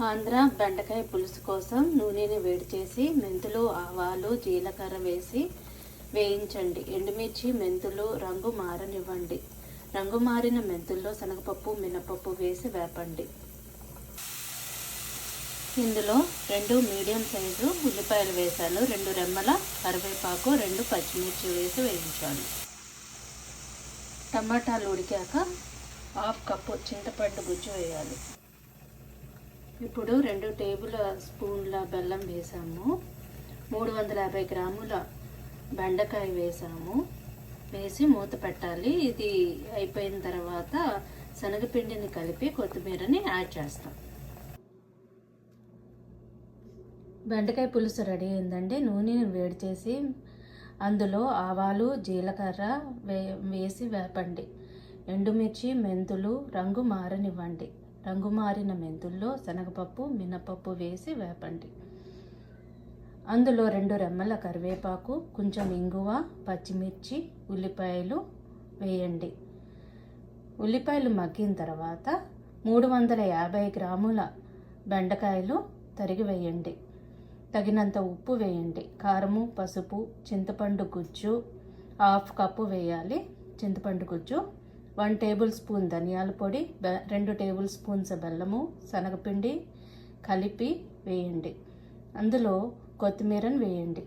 ఆంధ్ర బెండకాయ పులుసు కోసం నూనెని వేడి చేసి మెంతులు, ఆవాలు, జీలకర్ర వేసి వేయించండి. ఎండుమిర్చి, మెంతులు రంగు మారనివ్వండి. రంగు మారిన మెంతుల్లో శనగపప్పు, మినపప్పు వేసి వేపండి. ఇందులో 2 మీడియం సైజు ఉల్లిపాయలు వేసాను. 2 రెమ్మల కరివేపాకు, 2 పచ్చిమిర్చి వేసి వేయించాలి. టమాటాలు ఉడికాక 1/2 కప్పు చింతపండు గుజ్జు వేయాలి. ఇప్పుడు 2 టేబుల్ స్పూన్ల బెల్లం వేసాము. 350 గ్రాముల బెండకాయ వేసాము. వేసి మూత పెట్టాలి. ఇది అయిపోయిన తర్వాత శనగపిండిని కలిపి కొత్తిమీరని యాడ్ చేస్తాం. బెండకాయ పులుసు రెడీ అయిందండి. నూనెని వేడి చేసి అందులో ఆవాలు, జీలకర్ర వేసి వేపండి. ఎండుమిర్చి, మెంతులు రంగు మారనివ్వండి. రంగు మారిన మెంతుల్లో శనగపప్పు, మినపప్పు వేసి వేపండి. అందులో 2 రెమ్మల కరివేపాకు, కొంచెం ఇంగువ, పచ్చిమిర్చి, ఉల్లిపాయలు వేయండి. ఉల్లిపాయలు మగ్గిన తర్వాత 350 గ్రాముల బెండకాయలు తరిగి వేయండి. తగినంత ఉప్పు వేయండి. కారము, పసుపు, చింతపండు గుజ్జు 1/2 కప్పు వేయాలి. చింతపండు గుజ్జు, 1 టేబుల్ స్పూన్ ధనియాల పొడి, 2 టేబుల్ స్పూన్స్ బెల్లము, శనగపిండి కలిపి వేయండి. అందులో కొత్తిమీరను వేయండి.